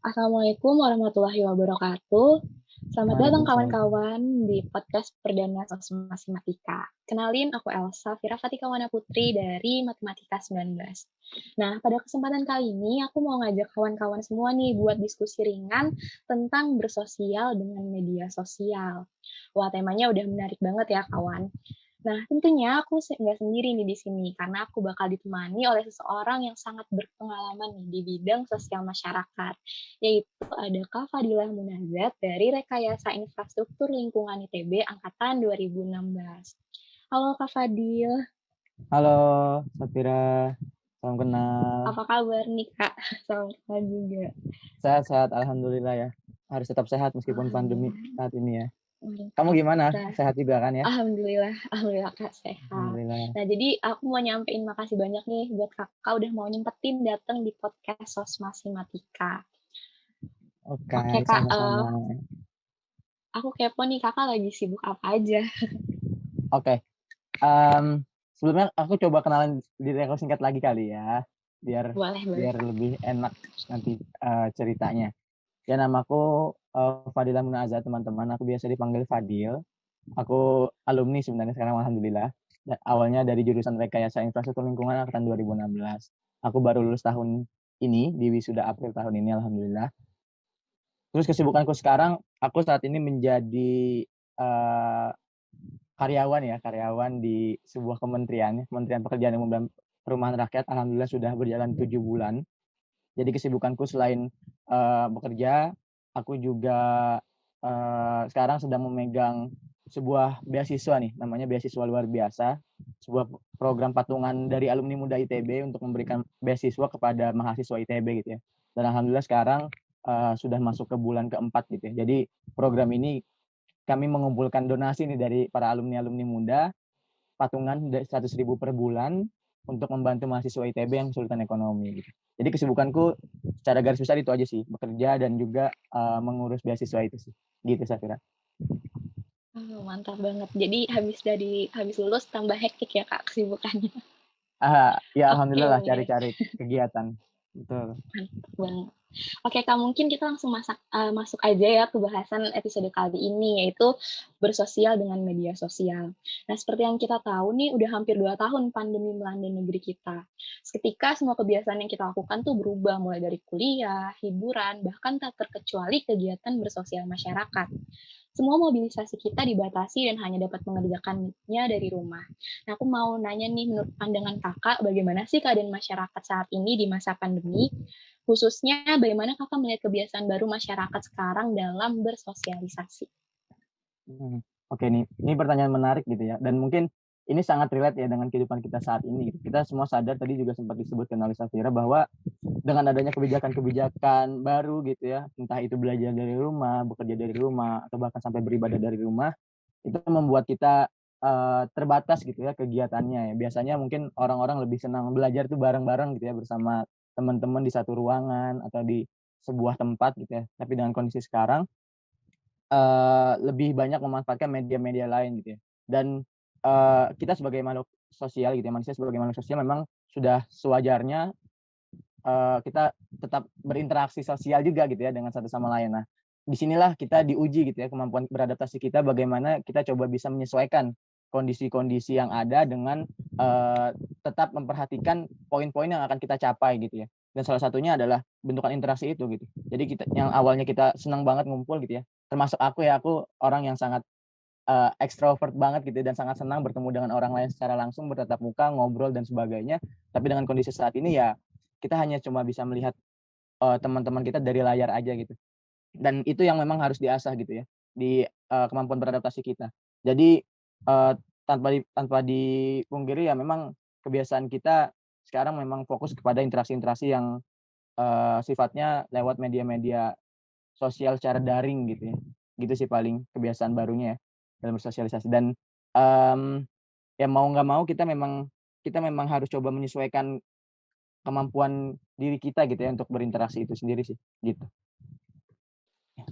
Assalamualaikum warahmatullahi wabarakatuh. Selamat datang Waalaikumsalam. kawan-kawan di podcast perdana Matematika. Kenalin, aku Elsa Firafatikawana Putri dari Matematika 19. Nah, pada kesempatan kali ini aku mau ngajak kawan-kawan semua nih buat diskusi ringan tentang bersosial dengan media sosial. Wah, temanya udah menarik banget ya, kawan. Nah, tentunya aku nggak sendiri nih di sini, karena aku bakal ditemani oleh seseorang yang sangat berpengalaman nih di bidang sosial masyarakat, yaitu ada Kak Fadilah Munazat dari Rekayasa Infrastruktur Lingkungan ITB Angkatan 2016. Halo Kak Fadil, Halo, Safira. Salam kenal. apa kabar nih Kak? Salam kenal juga. Sehat-sehat, Alhamdulillah ya. Harus tetap sehat meskipun pandemi Alhamdulillah. saat ini ya. Kamu Mantap. gimana? Nah, Sehat juga kan ya? Alhamdulillah, alhamdulillah Kak sehat. Alhamdulillah. Nah, jadi aku mau nyampein makasih banyak nih buat Kakak udah mau nyempetin datang di podcast Sosmasimatika. Oke, Oke Kak, sama-sama. aku kepo nih Kakak lagi sibuk apa aja? Oke, em, sebelumnya aku coba kenalan diri aku singkat lagi kali ya, biar Boleh, boleh biar Kak. lebih enak nanti ceritanya. Ya, namaku Fadilah Munazat, teman-teman. Aku biasa dipanggil Fadil. Aku alumni sebenarnya sekarang, alhamdulillah. Awalnya dari jurusan Rekayasa Infrastruktur Lingkungan angkatan 2016. Aku baru lulus tahun ini, di wisuda April tahun ini, alhamdulillah. Terus kesibukanku sekarang, aku saat ini menjadi uh, karyawan di sebuah Kementerian Pekerjaan Umum dan Perumahan Rakyat. Alhamdulillah sudah berjalan 7 bulan. Jadi kesibukanku selain bekerja, aku juga sekarang sedang memegang sebuah beasiswa nih, namanya beasiswa luar biasa, sebuah program patungan dari alumni muda ITB untuk memberikan beasiswa kepada mahasiswa ITB gitu ya. Dan alhamdulillah sekarang sudah masuk ke bulan keempat gitu ya. Jadi program ini kami mengumpulkan donasi nih dari para alumni-alumni muda, patungan 100.000 per bulan untuk membantu mahasiswa ITB yang kesulitan ekonomi gitu. Jadi kesibukanku secara garis besar itu aja sih, bekerja dan juga mengurus beasiswa itu sih. Gitu saya kira. Mantap banget. Jadi habis lulus tambah hektik ya Kak kesibukannya. Ya Oke, alhamdulillah lah cari-cari kegiatan. Betul. mantap banget. Oke Kak, mungkin kita langsung masuk aja ya ke bahasan episode kali ini, yaitu bersosial dengan media sosial. Nah, seperti yang kita tahu nih, udah hampir 2 tahun pandemi melanda negeri kita. Seketika semua kebiasaan yang kita lakukan tuh berubah, mulai dari kuliah, hiburan, bahkan tak terkecuali kegiatan bersosial masyarakat. Semua mobilisasi kita dibatasi dan hanya dapat mengerjakannya dari rumah. Nah, aku mau nanya nih, menurut pandangan kakak, bagaimana sih keadaan masyarakat saat ini di masa pandemi? Khususnya, bagaimana kakak melihat kebiasaan baru masyarakat sekarang dalam bersosialisasi? Oke nih, ini pertanyaan menarik gitu ya. Dan mungkin ini sangat relate ya dengan kehidupan kita saat ini. Gitu. Kita semua sadar, tadi juga sempat disebutkan oleh Safira, bahwa dengan adanya kebijakan-kebijakan baru gitu ya, entah itu belajar dari rumah, bekerja dari rumah, atau bahkan sampai beribadah dari rumah, itu membuat kita terbatas gitu ya kegiatannya ya. Biasanya mungkin orang-orang lebih senang belajar tuh bareng-bareng gitu ya, bersama teman-teman di satu ruangan atau di sebuah tempat gitu ya. Tapi dengan kondisi sekarang, lebih banyak memanfaatkan media-media lain gitu ya. Dan kita sebagai makhluk sosial gitu ya, manusia sebagai makhluk sosial memang sudah sewajarnya kita tetap berinteraksi sosial juga gitu ya dengan satu sama lain. Nah, disinilah kita diuji gitu ya kemampuan beradaptasi kita, bagaimana kita coba bisa menyesuaikan kondisi-kondisi yang ada dengan tetap memperhatikan poin-poin yang akan kita capai gitu ya. Dan salah satunya adalah bentukan interaksi itu gitu. Jadi kita yang awalnya kita senang banget ngumpul gitu ya. Termasuk aku orang yang sangat extrovert banget gitu dan sangat senang bertemu dengan orang lain secara langsung, bertatap muka, ngobrol dan sebagainya. Tapi dengan kondisi saat ini ya kita hanya cuma bisa melihat teman-teman kita dari layar aja gitu. Dan itu yang memang harus diasah gitu ya di kemampuan beradaptasi kita. Jadi tanpa dipungkiri ya memang kebiasaan kita sekarang memang fokus kepada interaksi-interaksi yang sifatnya lewat media-media sosial secara daring gitu ya. Gitu sih paling kebiasaan barunya ya dalam bersosialisasi. Dan ya mau nggak mau kita memang harus coba menyesuaikan kemampuan diri kita gitu ya untuk berinteraksi itu sendiri sih, gitu.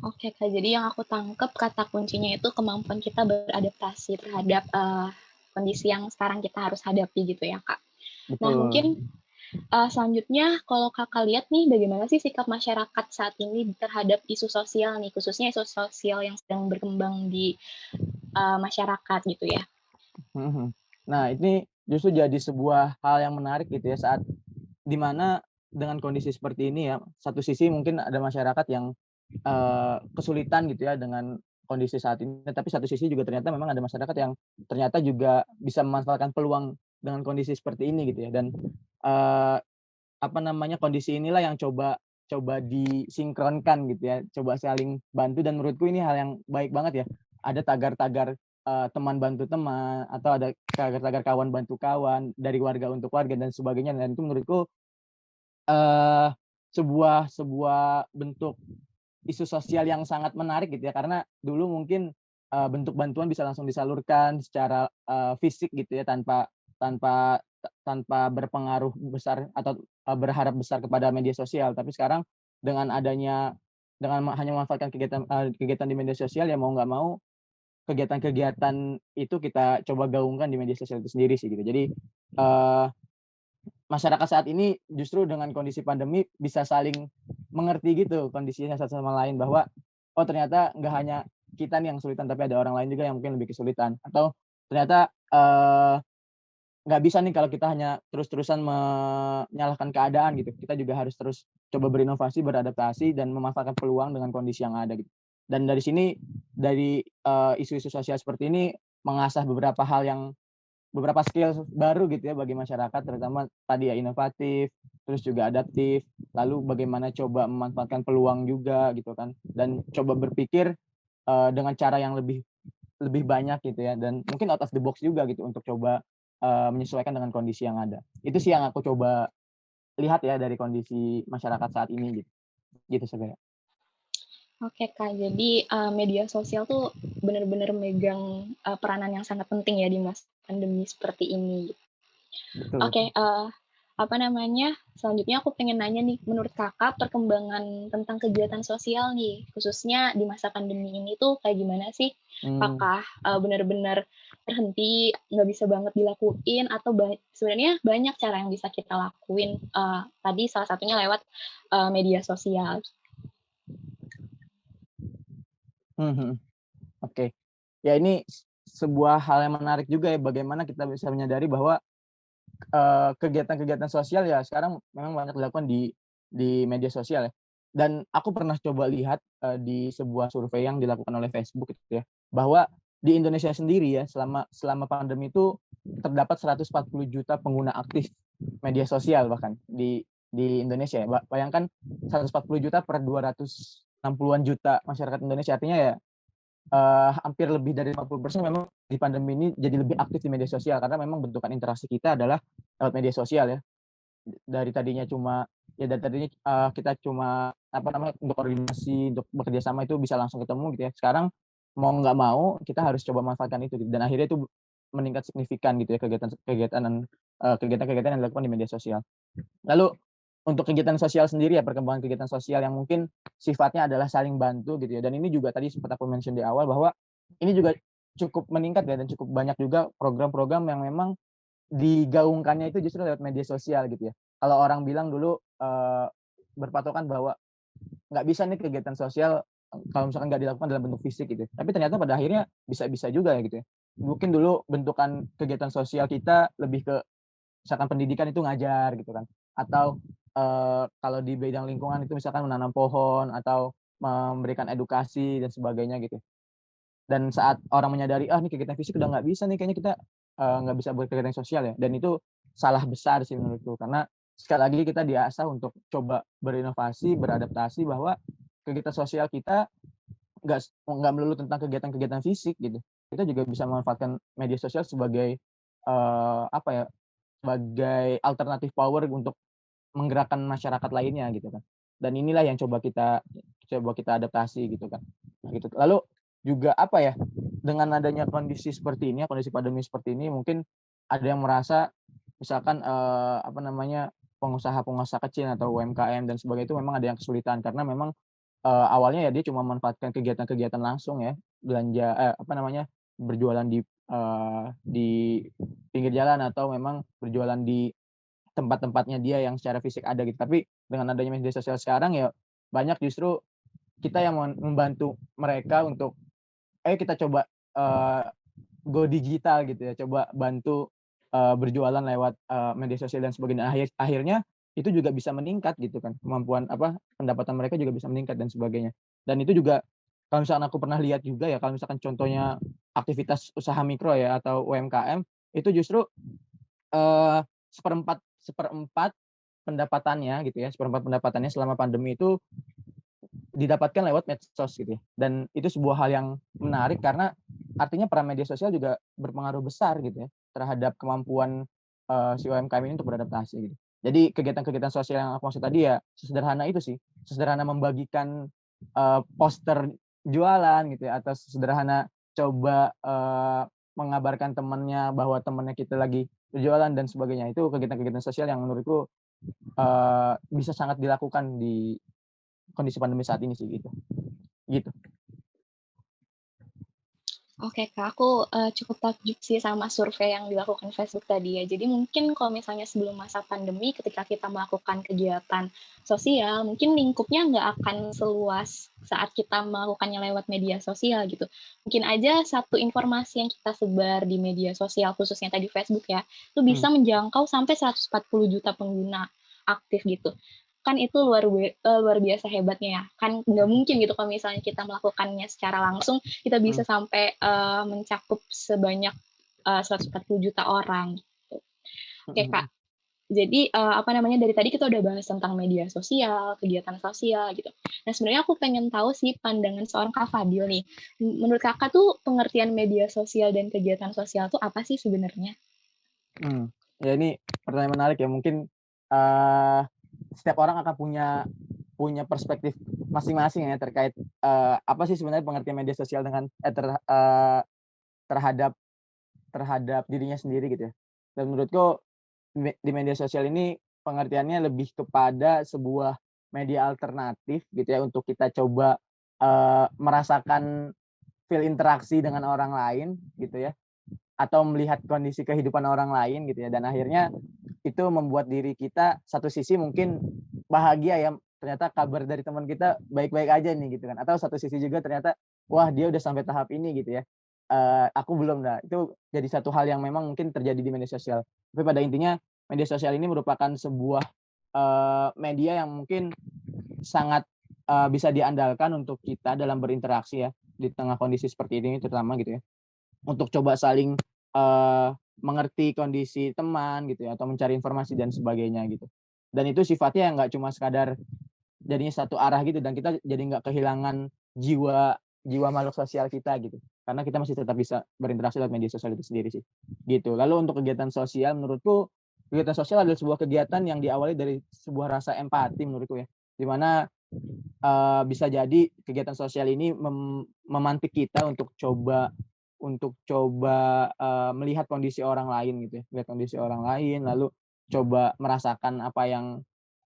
Oke Kak, jadi yang aku tangkep kata kuncinya itu kemampuan kita beradaptasi terhadap kondisi yang sekarang kita harus hadapi gitu ya Kak. Nah, mungkin Betul. Selanjutnya kalau Kakak lihat nih bagaimana sih sikap masyarakat saat ini terhadap isu sosial nih, khususnya isu sosial yang sedang berkembang di, masyarakat gitu ya? Mhm. Nah, ini justru jadi sebuah hal yang menarik gitu ya, saat di mana dengan kondisi seperti ini ya, satu sisi mungkin ada masyarakat yang, kesulitan gitu ya dengan kondisi saat ini, tapi satu sisi juga ternyata memang ada masyarakat yang ternyata juga bisa memanfaatkan peluang dengan kondisi seperti ini gitu ya. Dan, eee, apa namanya, kondisi inilah yang coba coba disinkronkan gitu ya, coba saling bantu dan menurutku ini hal yang baik banget ya. Ada tagar-tagar, teman bantu teman, atau ada tagar-tagar kawan bantu kawan, dari warga untuk warga dan sebagainya, dan itu menurutku, eee, sebuah sebuah bentuk isu sosial yang sangat menarik gitu ya, karena dulu mungkin, bentuk bantuan bisa langsung disalurkan secara, fisik gitu ya, tanpa berpengaruh besar atau, berharap besar kepada media sosial. Tapi sekarang dengan adanya hanya memanfaatkan kegiatan di media sosial, ya mau nggak mau kegiatan-kegiatan itu kita coba gaungkan di media sosial itu sendiri sih gitu. Jadi, eee masyarakat saat ini justru dengan kondisi pandemi bisa saling mengerti gitu kondisinya satu sama lain bahwa, oh ternyata nggak hanya kita nih yang kesulitan, tapi ada orang lain juga yang mungkin lebih kesulitan. Atau ternyata, nggak bisa nih kalau kita hanya terus-terusan menyalahkan keadaan gitu. Kita juga harus terus coba berinovasi, beradaptasi, dan memanfaatkan peluang dengan kondisi yang ada gitu. Dan dari sini, dari, isu-isu sosial seperti ini mengasah beberapa skill baru gitu ya bagi masyarakat, terutama tadi ya inovatif, terus juga adaptif, lalu bagaimana coba memanfaatkan peluang juga gitu kan, dan coba berpikir, dengan cara yang lebih lebih banyak gitu ya, dan mungkin out of the box juga gitu untuk coba, menyesuaikan dengan kondisi yang ada. Itu sih yang aku coba lihat ya dari kondisi masyarakat saat ini gitu, gitu sebenarnya. Oke, Kak, jadi, media sosial tuh bener-bener megang, peranan yang sangat penting ya di masa pandemi seperti ini. Betul Oke, betul. apa namanya, selanjutnya aku pengen nanya nih, menurut Kakak perkembangan tentang kegiatan sosial nih, khususnya di masa pandemi ini tuh kayak gimana sih? Mmm, Apakah, bener-bener terhenti, nggak bisa banget dilakuin, atau sebenarnya banyak cara yang bisa kita lakuin, tadi salah satunya lewat, media sosial. mhm mhm, oke. Ya ini sebuah hal yang menarik juga ya, bagaimana kita bisa menyadari bahwa kegiatan-kegiatan sosial ya sekarang memang banyak dilakukan di media sosial ya. Dan aku pernah coba lihat, di sebuah survei yang dilakukan oleh Facebook gitu ya, bahwa di Indonesia sendiri ya selama selama pandemi itu terdapat 140 juta pengguna aktif media sosial bahkan di Indonesia ya. Bayangkan 140 juta per 260-an juta masyarakat Indonesia, artinya ya hampir lebih dari 50% memang di pandemi ini jadi lebih aktif di media sosial, karena memang bentukan interaksi kita adalah lewat media sosial ya. Dari tadinya, kita cuma, apa namanya, untuk koordinasi, untuk bekerja sama itu bisa langsung ketemu gitu ya. Sekarang mau nggak mau kita harus coba manfaatkan itu gitu, dan akhirnya itu meningkat signifikan gitu ya kegiatan-kegiatan yang dilakukan di media sosial. Lalu untuk kegiatan sosial sendiri ya, perkembangan kegiatan sosial yang mungkin sifatnya adalah saling bantu gitu ya, dan ini juga tadi sempat aku mention di awal bahwa ini juga cukup meningkat ya, dan cukup banyak juga program-program yang memang digaungkannya itu justru lewat media sosial gitu ya. Kalau orang bilang dulu, berpatokan bahwa nggak bisa nih kegiatan sosial, kalau misalkan nggak dilakukan dalam bentuk fisik gitu ya, tapi ternyata pada akhirnya bisa-bisa juga ya gitu ya. Mungkin dulu bentukan kegiatan sosial kita lebih ke misalkan pendidikan itu ngajar gitu kan, atau, kalau di bidang lingkungan itu misalkan menanam pohon atau memberikan edukasi dan sebagainya gitu. Dan saat orang menyadari, "Ah, ini kegiatan fisik udah nggak bisa nih, kayaknya kita, nggak bisa berkegiatan sosial ya." Dan itu salah besar sih menurutku, karena sekali lagi kita diasah untuk coba berinovasi, beradaptasi bahwa kegiatan sosial kita nggak melulu tentang kegiatan-kegiatan fisik gitu. Kita juga bisa memanfaatkan media sosial sebagai, apa ya, sebagai alternatif power untuk menggerakkan masyarakat lainnya gitu kan. Dan inilah yang coba kita adaptasi gitu kan, gitu. Lalu juga apa ya, dengan adanya kondisi seperti ini ya, kondisi pandemi seperti ini mungkin ada yang merasa misalkan, apa namanya, pengusaha-pengusaha kecil atau UMKM dan sebagainya itu memang ada yang kesulitan karena memang, awalnya ya dia cuma memanfaatkan kegiatan-kegiatan langsung ya, belanja apa namanya, berjualan di pinggir jalan atau memang berjualan di tempat-tempatnya dia yang secara fisik ada gitu. Tapi dengan adanya media sosial sekarang ya banyak justru kita yang membantu mereka untuk, "Ayo kita coba, eee, go digital," gitu ya, coba bantu, berjualan lewat, media sosial dan sebagainya. Akhirnya itu juga bisa meningkat gitu kan, kemampuan pendapatan mereka juga bisa meningkat dan sebagainya. Dan itu juga kalau misalkan aku pernah lihat juga ya, kalau misalkan contohnya aktivitas usaha mikro ya atau UMKM, itu justru, eee, seperempat seperempat pendapatannya gitu ya, seperempat pendapatannya selama pandemi itu didapatkan lewat medsos gitu ya. Dan itu sebuah hal yang menarik karena artinya peran media sosial juga berpengaruh besar gitu ya, terhadap kemampuan, si UMKM ini untuk beradaptasi gitu. Jadi kegiatan-kegiatan sosial yang aku maksud tadi ya sesederhana itu sih, sesederhana membagikan, poster jualan gitu ya, atau sesederhana coba, mengabarkan temannya bahwa temannya kita lagi berjualan dan sebagainya. Itu kegiatan-kegiatan sosial yang menurutku, bisa sangat dilakukan di kondisi pandemi saat ini sih gitu. Gitu. Oke Kak, aku, cukup takjub sih sama survei yang dilakukan Facebook tadi ya. Jadi mungkin kalau misalnya sebelum masa pandemi ketika kita melakukan kegiatan sosial, mungkin lingkupnya nggak akan seluas saat kita melakukannya lewat media sosial gitu. Mungkin aja satu informasi yang kita sebar di media sosial, khususnya tadi Facebook ya, itu Mmm, bisa menjangkau sampai 140 juta pengguna aktif gitu. Kan itu luar biasa hebatnya ya. Kan nggak mhm mungkin gitu kalau misalnya kita melakukannya secara langsung kita mhm bisa sampai, mencakup sebanyak, 140 juta orang gitu. mhm Oke, Kak, mhm. jadi, apa namanya, dari tadi kita udah bahas tentang media sosial, kegiatan sosial gitu. Nah, sebenarnya aku pengen tahu sih pandangan seorang Kak Fadil nih. Menurut Kakak tuh pengertian media sosial dan kegiatan sosial tuh apa sih sebenarnya? Ya ini pertanyaan menarik ya mungkin, eee, setiap orang akan punya punya perspektif masing-masing ya terkait, apa sih sebenarnya pengertian media sosial dengan terhadap terhadap dirinya sendiri gitu ya. Dan menurutku di media sosial ini pengertiannya lebih kepada sebuah media alternatif gitu ya untuk kita coba, merasakan feel interaksi dengan orang lain gitu ya, atau melihat kondisi kehidupan orang lain gitu ya dan akhirnya itu membuat diri kita satu sisi mungkin bahagia ya, ternyata kabar dari teman kita baik-baik aja nih gitu kan, atau satu sisi juga ternyata, wah dia udah sampai tahap ini gitu ya, aku belum. Nah itu jadi satu hal yang memang mungkin terjadi di media sosial. Tapi pada intinya media sosial ini merupakan sebuah, media yang mungkin sangat, bisa diandalkan untuk kita dalam berinteraksi ya, di tengah kondisi seperti ini terutama gitu ya. Untuk coba saling, mengerti kondisi teman gitu ya, atau mencari informasi dan sebagainya gitu. Dan itu sifatnya nggak cuma sekadar jadinya satu arah gitu dan kita jadi nggak kehilangan jiwa jiwa makhluk sosial kita gitu. Karena kita masih tetap bisa berinteraksi lewat media sosial itu sendiri sih, gitu. Lalu untuk kegiatan sosial menurutku, kegiatan sosial adalah sebuah kegiatan yang diawali dari sebuah rasa empati menurutku ya. Di mana, bisa jadi kegiatan sosial ini memantik kita untuk coba, melihat kondisi orang lain gitu ya, melihat kondisi orang lain, lalu coba merasakan apa yang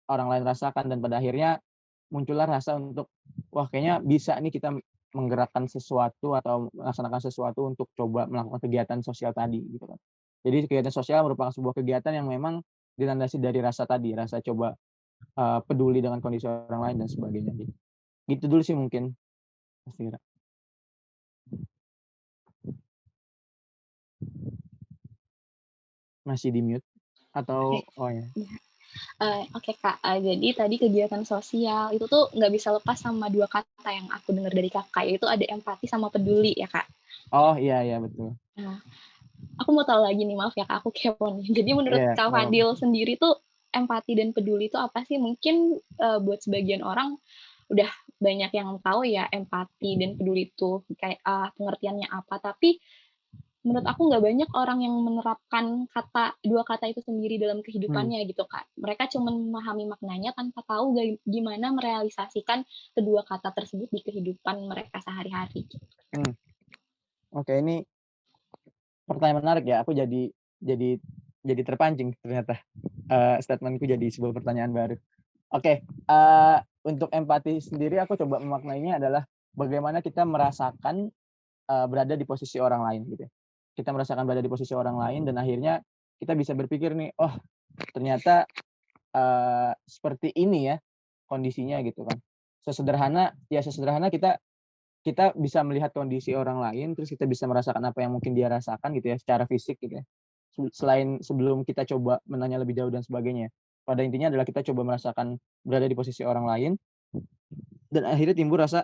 orang lain rasakan dan pada akhirnya muncullah rasa untuk, wah kayaknya bisa nih kita menggerakkan sesuatu atau melaksanakan sesuatu untuk coba melakukan kegiatan sosial tadi gitu kan. Jadi kegiatan sosial merupakan sebuah kegiatan yang memang dilandasi dari rasa tadi, rasa coba, peduli dengan kondisi orang lain dan sebagainya gitu. Gitu dulu sih mungkin Mas Tira. Masih di-mute Oke, atau oh ya, iya. Oke Kak, jadi tadi kegiatan sosial itu tuh nggak bisa lepas sama 2 kata yang aku dengar dari Kakak, yaitu ada empati sama peduli ya, Kak? oh iya iya betul. Nah, aku mau tahu lagi nih, maaf ya Kak, aku kepo nih. Jadi menurut Iya, Kak nggak apa-apa. Fadil sendiri tuh empati dan peduli itu apa sih? Mungkin, buat sebagian orang udah banyak yang tahu ya empati dan peduli itu kayak, pengertiannya apa, tapi menurut aku nggak banyak orang yang menerapkan 2 kata itu sendiri dalam Mhm, kehidupannya gitu, Kak. Mereka cuma memahami maknanya tanpa tahu gimana merealisasikan kedua kata tersebut di kehidupan mereka sehari-hari gitu. mhm. Oke ini pertanyaan menarik ya, aku jadi jadi terpancing ternyata, statement-ku jadi sebuah pertanyaan baru. Oke, untuk empati sendiri aku coba memaknainya adalah bagaimana kita merasakan, berada di posisi orang lain gitu ya. Kita merasakan berada di posisi orang lain dan akhirnya kita bisa berpikir nih, "Oh ternyata seperti ini ya kondisinya gitu kan. Sesederhana kita kita bisa melihat kondisi orang lain, terus kita bisa merasakan apa yang mungkin dia rasakan gitu ya secara fisik gitu ya. Selain sebelum kita coba menanya lebih jauh dan sebagainya. Pada intinya adalah kita coba merasakan berada di posisi orang lain dan akhirnya timbul rasa,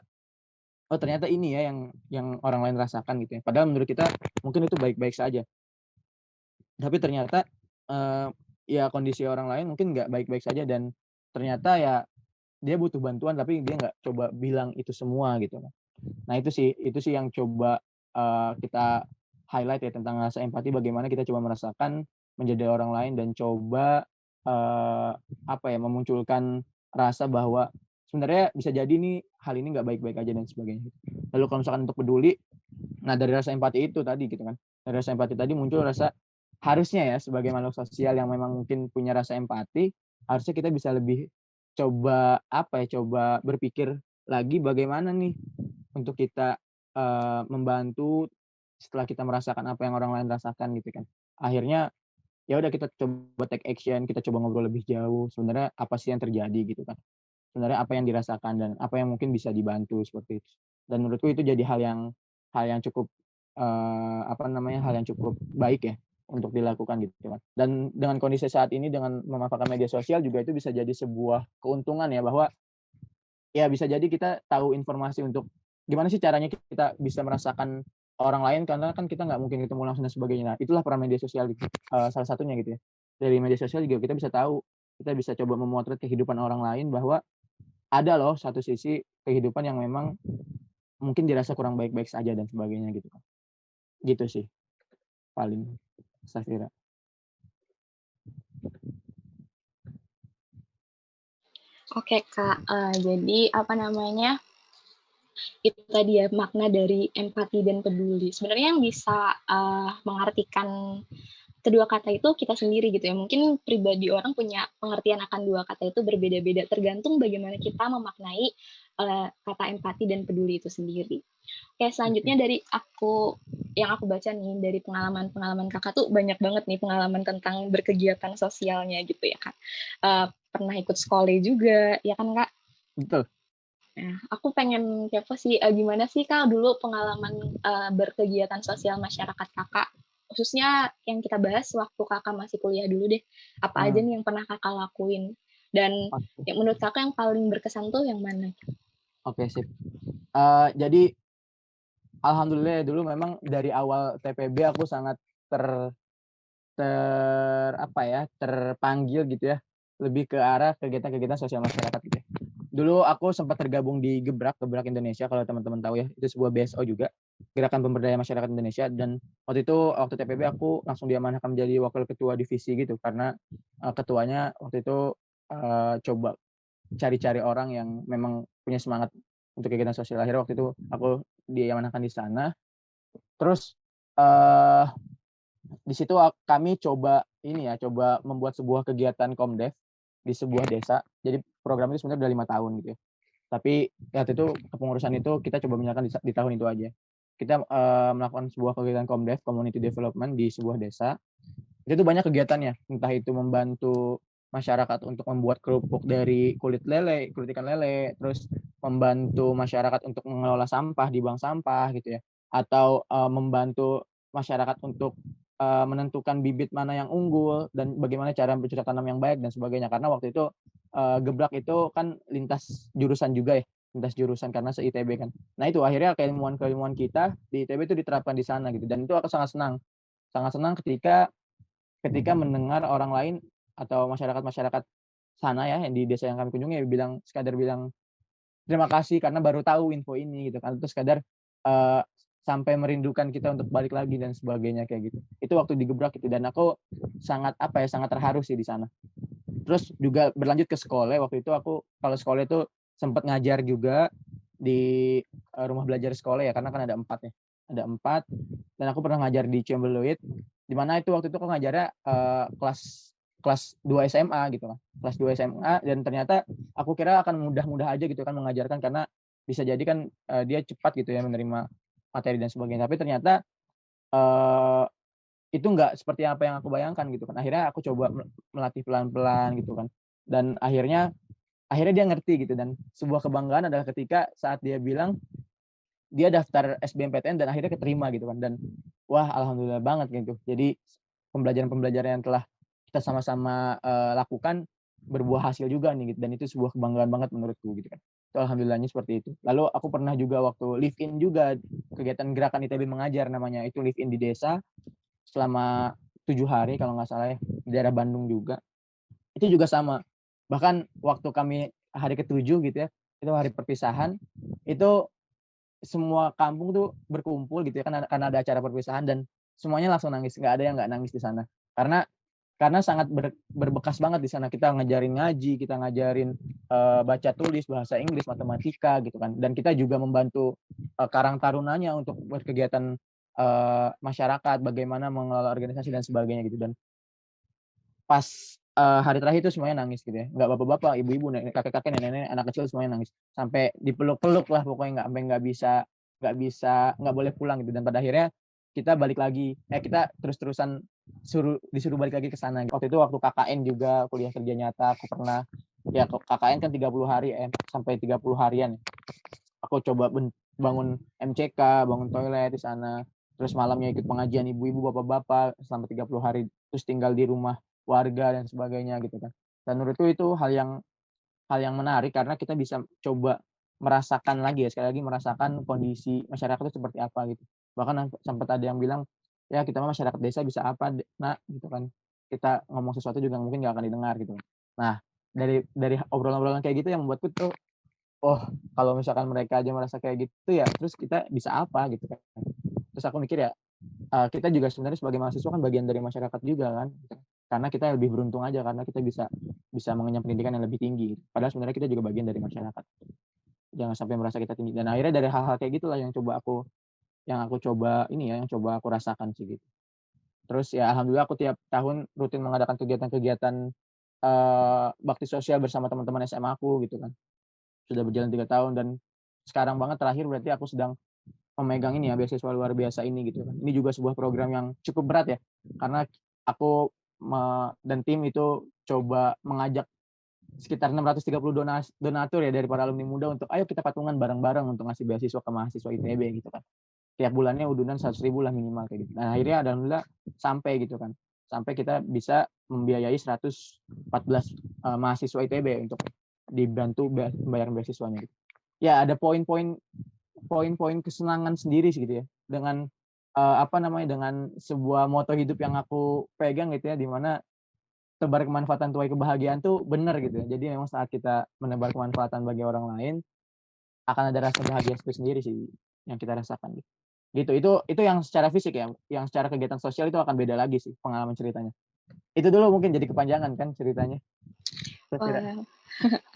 "Oh ternyata ini ya yang orang lain rasakan," gitu ya. Padahal menurut kita mungkin itu baik-baik saja, tapi ternyata, eee, ya kondisi orang lain mungkin nggak baik-baik saja dan ternyata ya dia butuh bantuan tapi dia nggak coba bilang itu semua gitu kan. Nah itu sih yang coba, kita highlight ya tentang rasa empati bagaimana kita coba merasakan menjadi orang lain dan coba, apa ya, memunculkan rasa bahwa sebenarnya bisa jadi nih hal ini nggak baik-baik aja dan sebagainya. Lalu kalau misalkan untuk peduli, nah dari rasa empati itu tadi gitu kan, dari rasa empati tadi muncul rasa harusnya ya sebagai makhluk sosial yang memang mungkin punya rasa empati, harusnya kita bisa lebih coba apa ya, coba berpikir lagi bagaimana nih untuk kita, membantu setelah kita merasakan apa yang orang lain rasakan gitu kan. Akhirnya ya udah kita coba take action, kita coba ngobrol lebih jauh, sebenarnya apa sih yang terjadi gitu kan. Sebenarnya apa yang dirasakan dan apa yang mungkin bisa dibantu seperti itu. Dan menurutku itu jadi hal yang cukup, apa namanya, hal yang cukup baik ya untuk dilakukan gitu kan. Dan dengan kondisi saat ini dengan memanfaatkan media sosial juga itu bisa jadi sebuah keuntungan ya bahwa ya bisa jadi kita tahu informasi untuk gimana sih caranya kita bisa merasakan orang lain karena kan kita nggak mungkin ketemu langsung dan sebagainya. Nah, itulah peran media sosial gitu, salah satunya gitu ya. Dari media sosial juga kita bisa tahu, kita bisa coba memotret kehidupan orang lain bahwa ada loh satu sisi kehidupan yang memang mungkin dirasa kurang baik-baik saja dan sebagainya gitu kan. Gitu sih paling, Safira. Oke Kak, jadi apa namanya, itu tadi ya makna dari empati dan peduli. Sebenarnya yang bisa, mengartikan kedua kata itu kita sendiri gitu ya. Mungkin pribadi orang punya pengertian akan dua kata itu berbeda-beda, tergantung bagaimana kita memaknai, kata empati dan peduli itu sendiri. Oke, selanjutnya Oke. dari aku yang aku baca nih, dari pengalaman-pengalaman Kakak tuh banyak banget nih pengalaman tentang berkegiatan sosialnya gitu ya, Kak. Pernah ikut sekolah juga, ya kan, Kak? Betul. Nah, aku pengen kepo sih, gimana sih, Kak, dulu pengalaman, berkegiatan sosial masyarakat Kakak? Khususnya yang kita bahas waktu Kakak masih kuliah dulu deh. Apa aja Mmm, nih yang pernah Kakak lakuin? Dan oke yang menurut Kakak yang paling berkesan tuh yang mana? oke sip. Jadi alhamdulillah ya dulu memang dari awal TPB aku sangat ter apa ya, terpanggil gitu ya, lebih ke arah kegiatan-kegiatan sosial masyarakat gitu ya. Dulu aku sempat tergabung di Gebrak Indonesia kalau teman-teman tahu ya, itu sebuah BSO juga, Gerakan Pemberdayaan Masyarakat Indonesia dan waktu TPB aku langsung diamanahkan menjadi wakil ketua divisi gitu karena, ketuanya waktu itu, coba cari-cari orang yang memang punya semangat untuk kegiatan sosial. Akhirnya waktu itu aku diamanahkan di sana, terus, eee di situ kami coba ini ya, coba membuat sebuah kegiatan Komdev di sebuah desa. Jadi program itu sebenarnya udah 5 tahun gitu ya. Tapi waktu itu kepengurusan itu kita coba menjalankan di tahun itu aja. Kita, melakukan sebuah kegiatan Komdev, community development di sebuah desa. Itu tuh banyak kegiatannya, entah itu membantu masyarakat untuk membuat kerupuk dari kulit ikan lele, terus membantu masyarakat untuk mengelola sampah di bank sampah gitu ya, atau, membantu masyarakat untuk, menentukan bibit mana yang unggul dan bagaimana cara bercocok tanam yang baik dan sebagainya. Karena waktu itu, Gebrak itu kan lintas jurusan juga ya, lintas jurusan karena se-ITB kan. Nah itu akhirnya keilmuan-keilmuan kita di ITB itu diterapkan di sana gitu dan itu aku sangat senang ketika ketika mendengar orang lain atau masyarakat-masyarakat sana ya, yang di desa yang kami kunjungi sekadar bilang, "Terima kasih karena baru tahu info ini," gitu kan. Terus sekadar, eee, sampai merindukan kita untuk balik lagi dan sebagainya kayak gitu. Itu waktu digebrak itu dan aku sangat apa ya, sangat terharu sih di sana. Terus juga berlanjut ke sekolah, waktu itu aku kalau sekolah itu sempet ngajar juga di, rumah belajar sekolah ya, karena kan ada 4 ya, ada 4 dan aku pernah ngajar di Ciumbuleuit, di mana itu waktu itu aku ngajarnya, kelas kelas 2 SMA gitu kan, kelas 2 SMA dan ternyata aku kira akan mudah-mudah aja gitu kan mengajarkan karena bisa jadi kan, dia cepat gitu ya menerima materi dan sebagainya. Tapi ternyata, eee itu nggak seperti apa yang aku bayangkan gitu kan. Akhirnya aku coba melatih pelan-pelan gitu kan, dan akhirnya dia ngerti gitu. Dan sebuah kebanggaan adalah ketika saat dia bilang dia daftar SBMPTN dan akhirnya keterima gitu kan, dan wah alhamdulillah banget gitu. Jadi pembelajaran-pembelajaran yang telah kita sama-sama, lakukan berbuah hasil juga nih gitu, dan itu sebuah kebanggaan banget menurutku gitu kan. Itu alhamdulillahnya seperti itu. Lalu aku pernah juga waktu live in juga, kegiatan gerakan ITB Mengajar namanya, itu live in di desa selama 7 hari kalau nggak salah ya, di daerah Bandung juga. Itu juga sama, bahkan waktu kami hari ke-7 gitu ya, itu hari perpisahan, itu semua kampung tuh berkumpul gitu ya, karena ada acara perpisahan, dan semuanya langsung nangis, nggak ada yang nggak nangis di sana. Karena sangat berbekas banget di sana, kita ngajarin ngaji, kita ngajarin, baca tulis, bahasa Inggris, matematika gitu kan, dan kita juga membantu, karang tarunanya untuk berkegiatan, masyarakat, bagaimana mengelola organisasi dan sebagainya gitu. Dan pas, hari terakhir itu semuanya nangis gitu ya, nggak bapak-bapak, ibu-ibu, nenek kakek-kakek, nenek-nenek, anak kecil semuanya nangis. Sampai dipeluk-peluk lah pokoknya, nggak boleh pulang gitu. Dan pada akhirnya kita balik lagi, kita terus-terusan disuruh balik lagi ke sana. Waktu itu waktu KKN juga, kuliah kerja nyata, aku pernah ya KKN kan 30 hari sampai 30 harian. Aku coba bangun MCK, bangun toilet di sana, terus malamnya ikut pengajian ibu-ibu, bapak-bapak selama 30 hari, terus tinggal di rumah warga dan sebagainya gitu kan. Dan menurutku itu hal yang menarik karena kita bisa coba merasakan lagi ya, sekali lagi merasakan kondisi masyarakat itu seperti apa gitu. Bahkan sempat ada yang bilang, "Ya kita mah masyarakat desa bisa apa Nak?" Gitu kan. Kita ngomong sesuatu juga mungkin nggak akan didengar gitu. Nah, dari obrolan-obrolan kayak gitu yang membuatku tuh, oh kalau misalkan mereka aja merasa kayak gitu ya, terus kita bisa apa gitu kan. Terus aku mikir ya, kita juga sebenarnya sebagai mahasiswa kan bagian dari masyarakat juga kan, gitu. Karena kita lebih beruntung aja karena kita bisa bisa mengenyam pendidikan yang lebih tinggi. Padahal sebenarnya kita juga bagian dari masyarakat. Jangan sampai merasa kita tinggi. Dan akhirnya dari hal-hal kayak gitulah yang aku coba ini ya, yang coba aku rasakan sih gitu. Terus ya alhamdulillah aku tiap tahun rutin mengadakan kegiatan-kegiatan, bakti sosial bersama teman-teman SMA aku gitu kan. Sudah berjalan 3 tahun, dan sekarang banget terakhir berarti aku sedang memegang ini ya, beasiswa luar biasa ini gitu kan. Ini juga sebuah program yang cukup berat ya, karena aku dan tim itu coba mengajak sekitar 630 donatur ya dari para alumni muda untuk, "Ayo kita patungan bareng-bareng untuk ngasih beasiswa ke mahasiswa ITB," gitu kan. Tiap bulannya udunan 100.000 lah minimal kayak gitu. Nah akhirnya alhamdulillah sampai gitu kan, sampai kita bisa membiayai 114, mahasiswa ITB untuk dibantu pembayaran beasiswanya gitu. Ya ada poin-poin kesenangan sendiri sih gitu ya, dengan, apa namanya, dengan sebuah moto hidup yang aku pegang gitu ya, di mana tebar kemanfaatan tuai kebahagiaan tuh bener gitu ya. Jadi memang saat kita menebar kemanfaatan bagi orang lain, akan ada rasa bahagia sendiri sih yang kita rasakan gitu. Gitu, itu yang secara fisik ya, yang secara kegiatan sosial itu akan beda lagi sih pengalaman ceritanya. Itu dulu mungkin jadi kepanjangan kan ceritanya. Saya kira. Wah,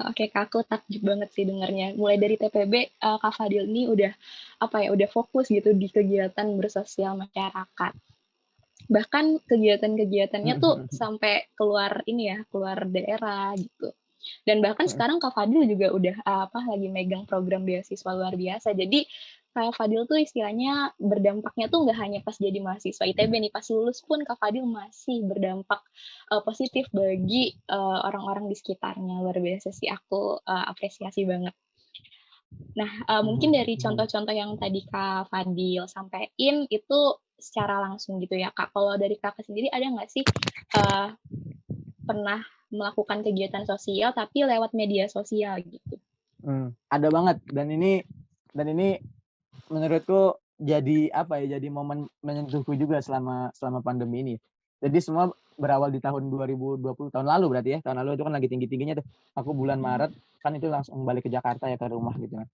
oke Kak, aku takjub banget sih dengarnya. Mulai dari TPB, Kak Fadil ini udah, apa ya, udah fokus gitu di kegiatan bersosial masyarakat. Bahkan kegiatan-kegiatannya Mhm tuh mhm. sampai keluar ini ya, keluar daerah gitu. Dan bahkan sekarang Kak Fadil juga udah, apa, lagi megang program beasiswa luar biasa. Jadi, Kak Fadil tuh istilahnya berdampaknya tuh nggak hanya pas jadi mahasiswa ITB nih, pas lulus pun Kak Fadil masih berdampak, positif bagi, orang-orang di sekitarnya. Luar biasa sih, aku, apresiasi banget. Nah, mungkin Mhm dari mhm. contoh-contoh yang tadi Kak Fadil sampein itu secara langsung gitu ya, Kak. Kalau dari Kakak sendiri ada nggak sih, eee, pernah melakukan kegiatan sosial tapi lewat media sosial gitu? Ada banget, dan ini menurutku jadi apa ya, jadi momen menyentuhku juga selama selama pandemi ini. Jadi semua berawal di tahun 2020, tahun lalu berarti ya, tahun lalu itu kan lagi tinggi-tingginya tuh. Aku bulan Mhm. Maret kan itu langsung balik ke Jakarta ya, ke rumah gitu kan.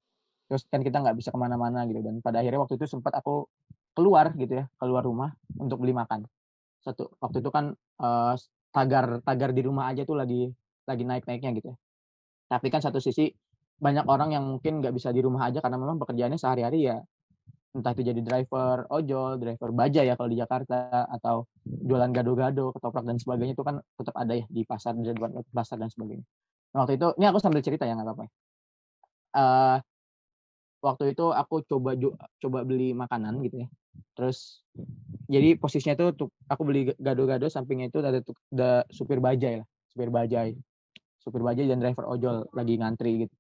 Terus kan kita nggak bisa ke mana-mana gitu, dan pada akhirnya waktu itu sempat aku keluar gitu ya, keluar rumah untuk beli makan. Waktu itu kan, tagar tagar di rumah aja tuh lagi naik-naiknya gitu ya. Tapi kan satu sisi banyak orang yang mungkin nggak bisa di rumah aja karena memang pekerjaannya sehari-hari ya, entah itu jadi driver ojol, driver bajai ya kalau di Jakarta, atau jualan gado-gado, ketoprak dan sebagainya itu kan tetap ada ya di pasar, di depan pasar dan sebagainya. Nah, waktu itu ini aku sambil cerita ya nggak apa-apa ya. Eee, Waktu itu aku coba beli makanan gitu ya, Terus jadi posisinya tuh aku beli gado-gado, sampingnya itu ada supir bajai lah, supir bajai dan driver ojol lagi ngantri gitu.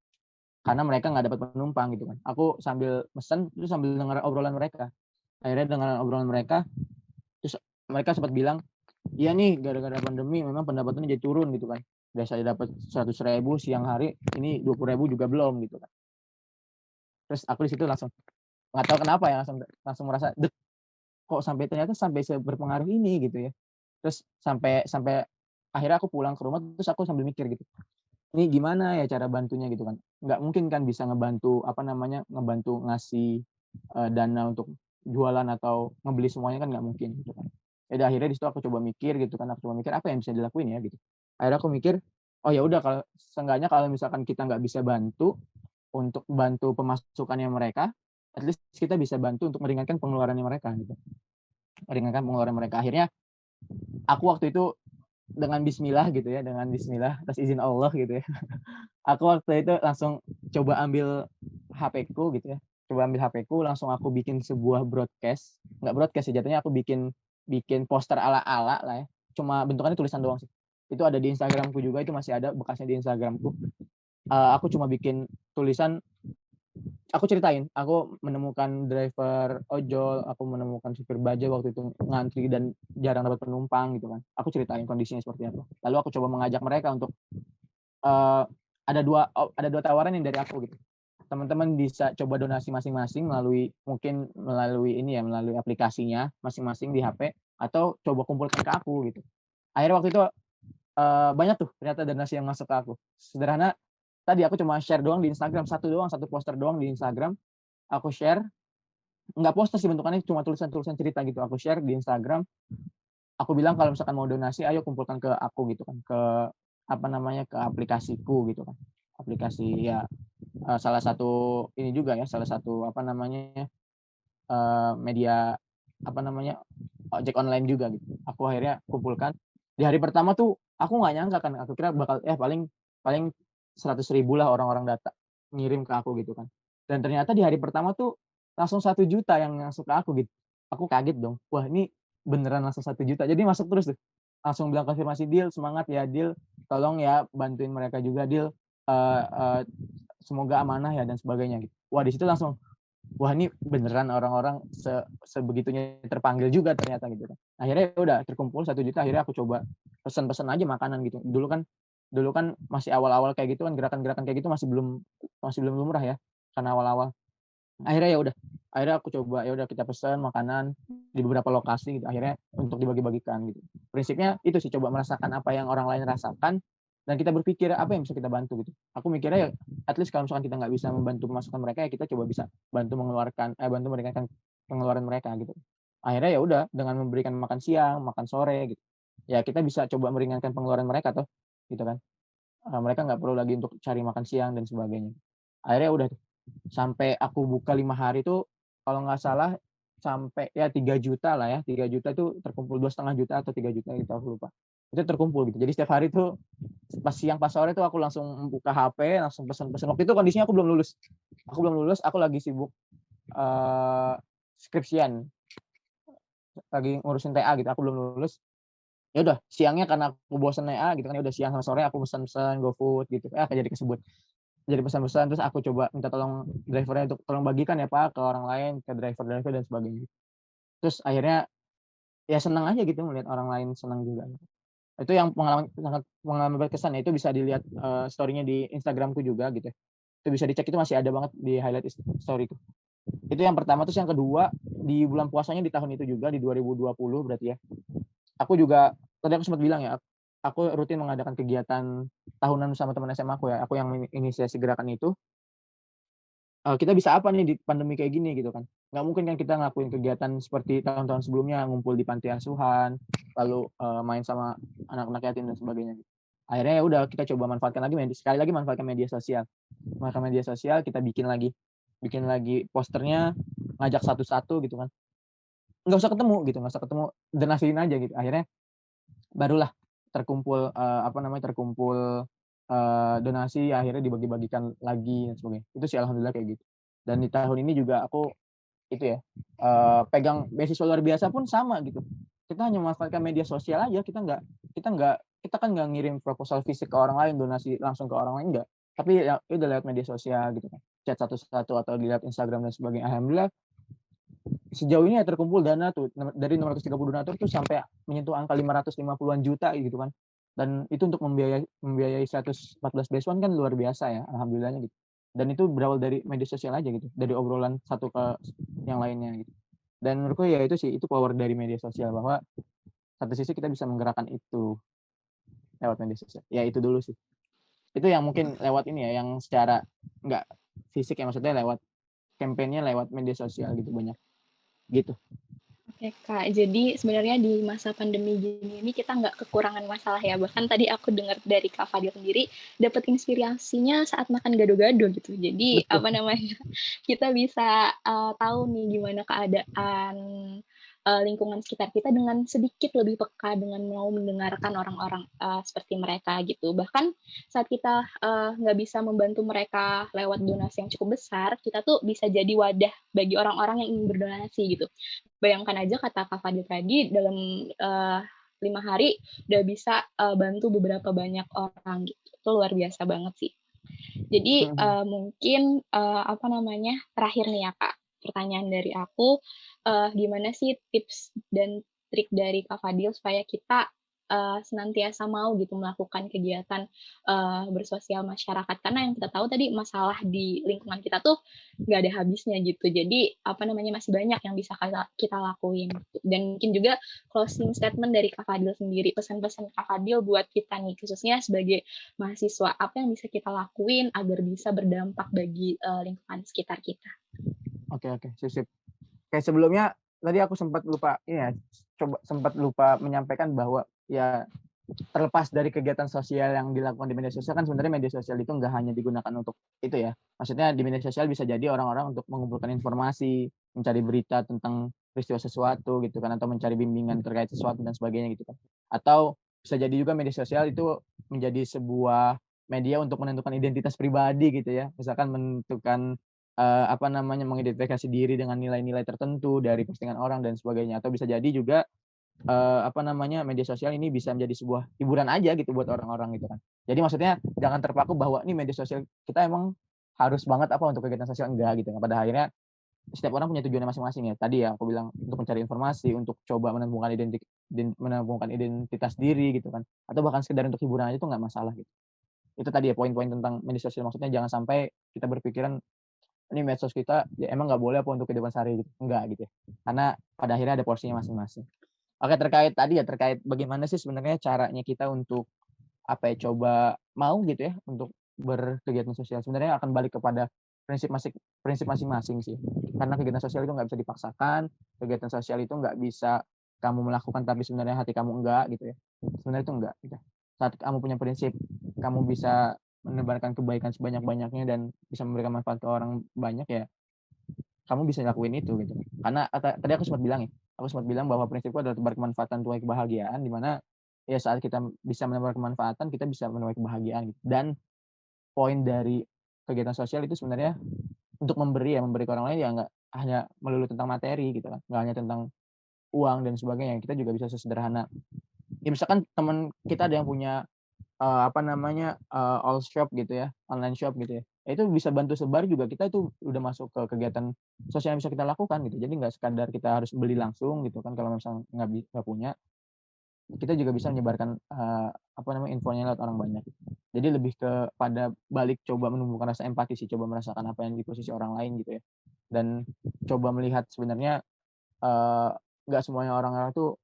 Karena mereka nggak dapat penumpang gitu kan. Aku sambil mesen, terus sambil denger obrolan mereka. Akhirnya dengan obrolan mereka, terus mereka sempat bilang, "Iya nih, gara-gara pandemi memang pendapatannya jadi turun," gitu kan. Biasanya dapat 100.000 siang hari, ini 20.000 juga belum gitu kan. Terus aku di situ langsung nggak tahu kenapa ya, langsung langsung merasa, kok ternyata sampai seberpengaruh ini gitu ya. Terus sampai sampai akhirnya aku pulang ke rumah, terus aku sambil mikir gitu, ini gimana ya cara bantunya gitu kan. Nggak mungkin kan bisa ngebantu, apa namanya, ngebantu ngasih, dana untuk jualan atau ngebeli semuanya kan nggak mungkin gitu kan. Ya udah akhirnya di situ aku coba mikir gitu kan, aku coba mikir apa yang bisa dilakuin ya gitu. Akhirnya aku mikir, oh ya udah kalau seenggaknya kalau misalkan kita nggak bisa bantu untuk bantu pemasukannya mereka, at least kita bisa bantu untuk meringankan pengeluarannya mereka gitu, meringankan pengeluaran mereka. Akhirnya aku waktu itu dengan bismillah gitu ya, dengan bismillah atas izin Allah gitu ya. Aku waktu itu langsung coba ambil HP-ku gitu ya, coba ambil HP-ku langsung aku bikin sebuah broadcast, enggak broadcast sih jatuhnya, aku bikin bikin poster ala-ala lah ya, cuma bentukannya tulisan doang sih. Itu ada di Instagram-ku juga, itu masih ada bekasnya di Instagram-ku. Aku cuma bikin tulisan, aku ceritain, aku menemukan driver ojol, aku menemukan supir bajai waktu itu ngantri dan jarang dapat penumpang gitu kan. Aku ceritain kondisinya seperti apa. Lalu aku coba mengajak mereka untuk, eee, ada dua tawaran yang dari aku gitu. Teman-teman bisa coba donasi masing-masing melalui ini ya, melalui aplikasinya masing-masing di HP, atau coba kumpulkan ke aku gitu. Akhirnya waktu itu, banyak tuh ternyata donasi yang masuk ke aku. Sederhana, tadi aku cuma share doang di Instagram, satu poster doang di Instagram, aku share, nggak poster sih bentukannya, cuma tulisan-tulisan cerita gitu, aku share di Instagram, aku bilang kalau misalkan mau donasi ayo kumpulkan ke aku gitu kan, ke apa namanya, ke aplikasiku gitu kan. Aplikasi ya, salah satu ini juga ya, salah satu apa namanya, media apa namanya, ojek online juga gitu. Aku akhirnya kumpulkan. Di hari pertama tuh aku nggak nyangka kan, aku kira bakal paling paling 100.000 lah orang-orang ngirim ke aku gitu kan. Dan ternyata di hari pertama tuh langsung 1 juta yang masuk ke aku gitu. Aku kaget dong, wah ini beneran langsung 1 juta. Jadi masuk terus tuh. Langsung bilang konfirmasi, "Deal, semangat ya Deal, tolong ya bantuin mereka juga Deal, eee eee, semoga amanah ya," dan sebagainya gitu. Wah di situ langsung, wah ini beneran orang-orang sebegitunya terpanggil juga ternyata gitu kan. Akhirnya ya udah terkumpul 1 juta, akhirnya aku coba pesen-pesen aja makanan gitu. Dulu kan masih awal-awal kayak gitu kan, gerakan-gerakan kayak gitu masih belum lumrah ya, karena awal-awal. Akhirnya ya udah, akhirnya aku coba, ya udah kita pesen makanan di beberapa lokasi gitu, akhirnya untuk dibagi-bagikan gitu. Prinsipnya itu sih, coba merasakan apa yang orang lain rasakan, dan kita berpikir apa yang bisa kita bantu gitu. Aku mikirnya ya, at least kalau misalkan kita nggak bisa membantu pemasukan mereka, ya kita coba bisa bantu meringankan pengeluaran mereka gitu. Akhirnya ya udah, dengan memberikan makan siang, makan sore gitu, ya kita bisa coba meringankan pengeluaran mereka toh, gitu kan. Mereka nggak perlu lagi untuk cari makan siang dan sebagainya. Akhirnya udah tuh, sampai aku buka 5 hari tuh, kalau nggak salah sampai ya 3 juta lah ya, 3 juta itu terkumpul, 2,5 juta atau 3 juta gitu, aku lupa. Itu terkumpul gitu. Jadi setiap hari tuh pas siang, pas sore tuh aku langsung buka HP, langsung pesen-pesen. Waktu itu kondisinya aku belum lulus. Aku lagi sibuk, eee, skripsian, lagi ngurusin TA gitu, aku belum lulus. Ya udah, siangnya karena aku bosen TA gitu kan, ya udah siang sama sore aku pesen-pesen GoFood gitu, jadi kesebut. Jadi pesan-pesan, terus aku coba minta tolong driver-nya untuk tolong bagikan ya Pak ke orang lain, ke driver-driver dan sebagainya. Terus akhirnya ya senang aja gitu melihat orang lain senang juga. Itu yang pengalaman berkesan ya, itu bisa dilihat, story-nya di Instagram-ku juga gitu ya. Itu bisa dicek, itu masih ada banget di highlight story-ku. Itu yang pertama, terus yang kedua, di bulan puasanya di tahun itu juga, di 2020 berarti ya, aku juga tadi aku sempat bilang ya, aku rutin mengadakan kegiatan tahunan sama teman SMA aku ya, aku yang menginisiasi gerakan itu. Kita bisa apa nih di pandemi kayak gini gitu kan. Nggak mungkin kan kita ngelakuin kegiatan seperti tahun-tahun sebelumnya, ngumpul di panti asuhan, lalu, main sama anak-anak yatim dan sebagainya gitu. Akhirnya ya udah kita coba manfaatkan lagi sekali lagi manfaatkan media sosial. Manfaatkan media sosial, kita bikin lagi posternya, ngajak satu-satu gitu kan. Nggak usah ketemu, donasiin aja gitu. Akhirnya barulah terkumpul, donasi, akhirnya dibagi-bagikan lagi dan sebagainya. Itu sih alhamdulillah kayak gitu. Dan di tahun ini juga aku itu ya, pegang beasiswa luar biasa pun sama gitu. Kita hanya memanfaatkan media sosial aja, kita kan nggak ngirim proposal fisik ke orang lain, donasi langsung ke orang lain, enggak. Tapi ya udah lewat media sosial gitu kan, chat satu-satu atau dilihat Instagram dan sebagainya. Alhamdulillah sejauh ini ya terkumpul dana tuh dari 630 donatur tuh sampai menyentuh angka 550-an juta gitu kan. Dan itu untuk membiayai 114 beasiswan kan luar biasa ya, alhamdulillahnya gitu. Dan itu berawal dari media sosial aja gitu, dari obrolan satu ke yang lainnya gitu. Dan menurutku ya itu sih, itu power dari media sosial bahwa satu sisi kita bisa menggerakkan itu lewat media sosial. Ya itu dulu sih. Itu yang mungkin lewat ini ya, yang secara nggak fisik ya, maksudnya lewat kampanye lewat media sosial gitu banyak. Gitu. Oke Kak, jadi sebenarnya di masa pandemi gini ini kita nggak kekurangan masalah ya. Bahkan tadi aku dengar dari Kak Fadil sendiri dapat inspirasinya saat makan gado-gado gitu. Jadi Betul. apa namanya kita bisa tahu nih gimana keadaan lingkungan sekitar kita dengan sedikit lebih peka dengan mau mendengarkan orang-orang seperti mereka gitu. Bahkan saat kita nggak bisa membantu mereka lewat donasi yang cukup besar, kita tuh bisa jadi wadah bagi orang-orang yang ingin berdonasi gitu. Bayangkan aja kata Kak Fadil tadi dalam 5 hari udah bisa bantu beberapa banyak orang gitu. Itu luar biasa banget sih. Jadi Mhm. mungkin apa namanya terakhir nih ya Kak, pertanyaan dari aku, gimana sih tips dan trik dari Kak Fadil supaya kita senantiasa mau gitu melakukan kegiatan bersosial masyarakat? Karena yang kita tahu tadi masalah di lingkungan kita tuh nggak ada habisnya gitu. Jadi apa namanya masih banyak yang bisa kita lakuin. Gitu. Dan mungkin juga closing statement dari Kak Fadil sendiri, pesan-pesan Kak Fadil buat kita nih khususnya sebagai mahasiswa, apa yang bisa kita lakuin agar bisa berdampak bagi lingkungan sekitar kita? Oke oke, sip sip. Kayak sebelumnya tadi aku sempat lupa ini ya, sempat lupa menyampaikan bahwa ya terlepas dari kegiatan sosial yang dilakukan di media sosial kan sebenarnya media sosial itu nggak hanya digunakan untuk itu ya. Maksudnya di media sosial bisa jadi orang-orang untuk mengumpulkan informasi, mencari berita tentang peristiwa sesuatu gitu kan, atau mencari bimbingan terkait sesuatu dan sebagainya gitu kan. Atau bisa jadi juga media sosial itu menjadi sebuah media untuk menentukan identitas pribadi gitu ya. Misalkan menentukan, apa namanya, mengidentifikasi diri dengan nilai-nilai tertentu dari postingan orang dan sebagainya. Atau bisa jadi juga apa namanya, media sosial ini bisa menjadi sebuah hiburan aja gitu buat orang-orang gitu kan. Jadi maksudnya jangan terpaku bahwa ini media sosial kita emang harus banget apa untuk kegiatan sosial, enggak gitu kan. Pada akhirnya setiap orang punya tujuannya masing-masing ya. Tadi ya aku bilang untuk mencari informasi, untuk coba menemukan identitas diri gitu kan, atau bahkan sekedar untuk hiburan aja itu nggak masalah gitu. Itu tadi ya poin-poin tentang media sosial, maksudnya jangan sampai kita berpikiran, ini medsos kita ya emang nggak boleh apa untuk kehidupan sehari gitu, enggak gitu ya. Karena pada akhirnya ada porsinya masing-masing. Oke, terkait tadi ya, terkait bagaimana sih sebenarnya caranya kita untuk, apa ya, coba mau gitu ya, untuk berkegiatan sosial. Sebenarnya akan balik kepada prinsip prinsip masing-masing sih. Karena kegiatan sosial itu nggak bisa dipaksakan, kegiatan sosial itu nggak bisa kamu melakukan tapi sebenarnya hati kamu enggak gitu ya. Sebenarnya itu enggak gitu. Saat kamu punya prinsip, kamu bisa menebarkan kebaikan sebanyak-banyaknya dan bisa memberikan manfaat ke orang banyak ya, kamu bisa lakuin itu gitu. Karena tadi aku sempat bilang ya, aku sempat bilang bahwa prinsipku adalah tebar kemanfaatan tuai kebahagiaan, di mana ya saat kita bisa menebar kemanfaatan, kita bisa menuai kebahagiaan gitu. Dan poin dari kegiatan sosial itu sebenarnya untuk memberi ya, memberi ke orang lain ya nggak hanya melulu tentang materi gitu kan, nggak hanya tentang uang dan sebagainya, kita juga bisa sesederhana ya misalkan teman kita ada yang punya apa namanya, all shop gitu ya, online shop gitu ya. Ya itu bisa bantu sebar juga kita itu udah masuk ke kegiatan sosial yang bisa kita lakukan gitu. Jadi nggak sekadar kita harus beli langsung gitu kan kalau misalnya nggak punya, kita juga bisa menyebarkan, apa namanya, infonya lewat orang banyak. Jadi lebih kepada balik coba menumbuhkan rasa empati sih, coba merasakan apa yang di posisi orang lain gitu ya. Dan coba melihat sebenarnya, eee, nggak semuanya orang-orang tuh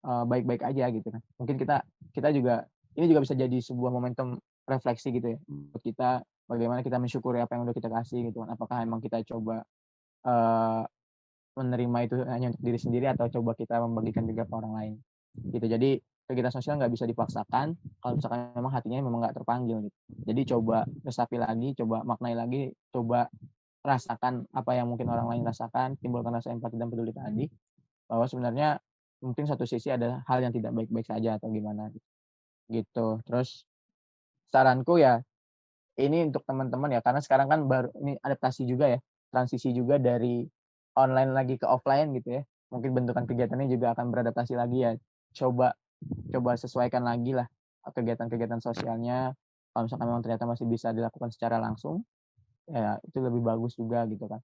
baik-baik aja gitu kan. Mungkin kita kita juga ini juga bisa jadi sebuah momentum refleksi gitu ya, buat kita bagaimana kita mensyukuri apa yang udah kita kasih gitu kan. Apakah emang kita coba, eee, menerima itu hanya untuk diri sendiri atau coba kita membagikan juga ke orang lain, gitu. Jadi kegiatan sosial nggak bisa dipaksakan, kalau misalkan memang hatinya memang nggak terpanggil gitu. Jadi coba resapi lagi, coba maknai lagi, coba rasakan apa yang mungkin orang lain rasakan, timbulkan rasa empati dan peduli tadi. Bahwa sebenarnya mungkin satu sisi ada hal yang tidak baik-baik saja atau gimana gitu. Terus saranku ya ini untuk teman-teman ya karena sekarang kan baru ini adaptasi juga ya, transisi juga dari online lagi ke offline gitu ya, mungkin bentukan kegiatannya juga akan beradaptasi lagi ya. Coba coba sesuaikan lagi lah, kegiatan-kegiatan sosialnya, kalau misalkan memang ternyata masih bisa dilakukan secara langsung, ya itu lebih bagus juga gitu kan.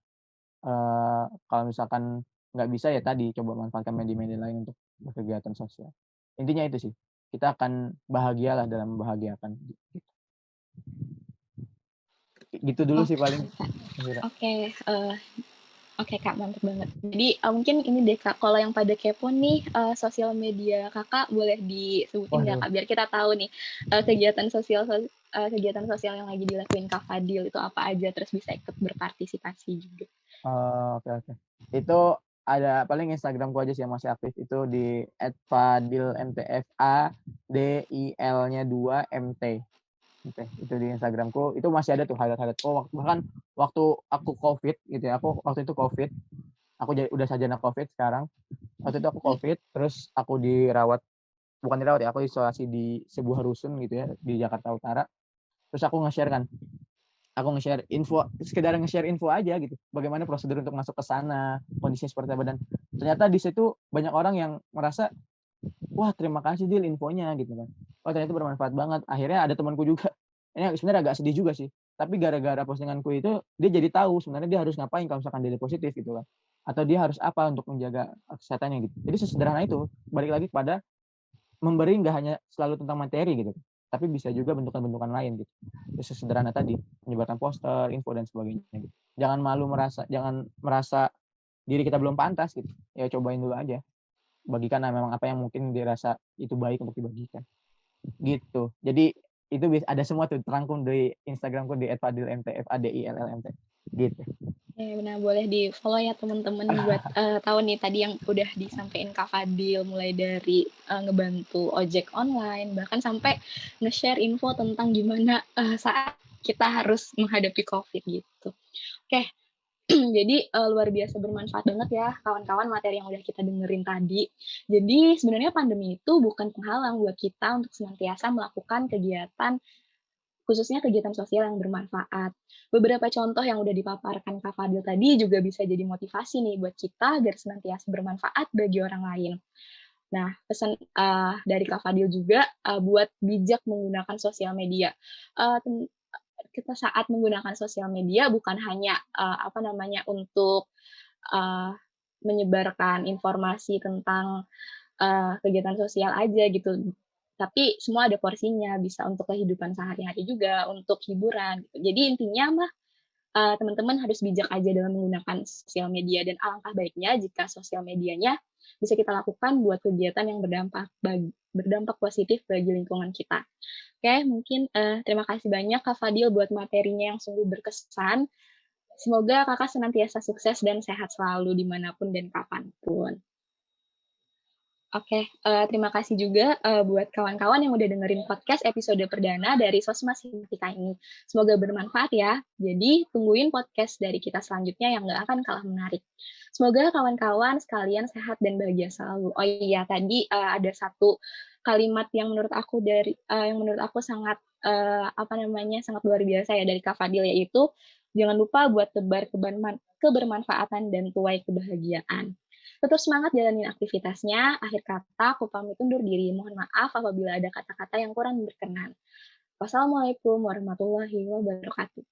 Kalau misalkan nggak bisa ya tadi, coba manfaatkan media-media lain untuk berkegiatan sosial. Intinya itu sih, kita akan bahagialah dalam membahagiakan, gitu. Gitu dulu sih Oke, paling, Kak. Mira. Oke, oke, Kak, mantap banget. Jadi, mungkin ini deh, Kak, kalau yang pada kepo nih, sosial media Kakak boleh disebutin nggak, Waduh, Kak? Biar kita tahu nih, kegiatan sosial yang lagi dilakuin Kak Fadil itu apa aja, terus bisa ikut berpartisipasi juga. oke oke. Itu ada paling Instagramku aja sih yang masih aktif, itu di @fadilmtf, Fadil-nya 2 MT. Oke, itu di Instagramku, itu masih ada tuh highlight-highlight-ku, bahkan waktu aku Covid gitu ya, aku waktu itu Covid, aku udah sarjana Covid sekarang. Waktu itu aku Oke. Covid, terus aku dirawat, bukan dirawat ya, aku isolasi di sebuah rusun gitu ya, di Jakarta Utara. Terus aku nge-share info, sekedar nge-share info aja gitu, bagaimana prosedur untuk masuk ke sana, kondisinya seperti apa, dan ternyata di situ banyak orang yang merasa, "Wah, terima kasih Dil infonya," gitu kan. "Oh, ternyata bermanfaat banget." Akhirnya ada temanku juga, ini sebenarnya agak sedih juga sih, tapi gara-gara postinganku itu, dia jadi tahu sebenarnya dia harus ngapain kalau misalkan dia positif gitu kan, atau dia harus apa untuk menjaga kesehatannya gitu. Jadi sesederhana itu, balik lagi kepada memberi nggak hanya selalu tentang materi gitu, tapi bisa juga bentukan-bentukan lain gitu. Ya sesederhana tadi, menyebarkan poster, info dan sebagainya gitu. Jangan merasa diri kita belum pantas gitu, ya cobain dulu aja. Bagikan memang apa yang mungkin dirasa itu baik untuk dibagikan, gitu. Jadi itu ada semua tuh terangkum di Instagramku di @fadilmt, Fadillt, gitu. Benar, boleh di-follow ya teman-teman buat, tahu nih tadi yang udah disampaikan Kak Fadil, mulai dari, ngebantu ojek online, bahkan sampai nge-share info tentang gimana, saat kita harus menghadapi Covid gitu. Oke, jadi, luar biasa bermanfaat banget ya kawan-kawan materi yang udah kita dengerin tadi. Jadi sebenarnya pandemi itu bukan penghalang buat kita untuk senantiasa melakukan kegiatan, khususnya kegiatan sosial yang bermanfaat. Beberapa contoh yang udah dipaparkan Kak Fadil tadi juga bisa jadi motivasi nih buat kita agar senantiasa bermanfaat bagi orang lain. Nah, pesan, dari Kak Fadil juga, buat bijak menggunakan sosial media. Eee, ten kita saat menggunakan sosial media bukan hanya, apa namanya, untuk, eee, menyebarkan informasi tentang kegiatan sosial aja gitu. Tapi semua ada porsinya, bisa untuk kehidupan sehari-hari juga, untuk hiburan gitu. Jadi intinya mah, teman-teman harus bijak aja dalam menggunakan sosial media dan alangkah baiknya jika sosial medianya bisa kita lakukan buat kegiatan yang berdampak positif bagi lingkungan kita. Oke, mungkin, terima kasih banyak Kak Fadil buat materinya yang sungguh berkesan. Semoga Kakak senantiasa sukses dan sehat selalu dimanapun dan kapanpun. Oke, terima kasih juga, buat kawan-kawan yang udah dengerin podcast episode perdana dari Sosmas Himpunika ini. Semoga bermanfaat ya. Jadi tungguin podcast dari kita selanjutnya yang nggak akan kalah menarik. Semoga kawan-kawan sekalian sehat dan bahagia selalu. Oh iya, tadi, ada satu kalimat yang menurut aku sangat, apa namanya, sangat luar biasa ya dari Kak Fadil, yaitu, "Jangan lupa buat tebar kebermanfaatan dan tuai kebahagiaan." Tetap semangat jalanin aktivitasnya. Akhir kata, aku pamit undur diri. Mohon maaf apabila ada kata-kata yang kurang berkenan. Wassalamualaikum warahmatullahi wabarakatuh.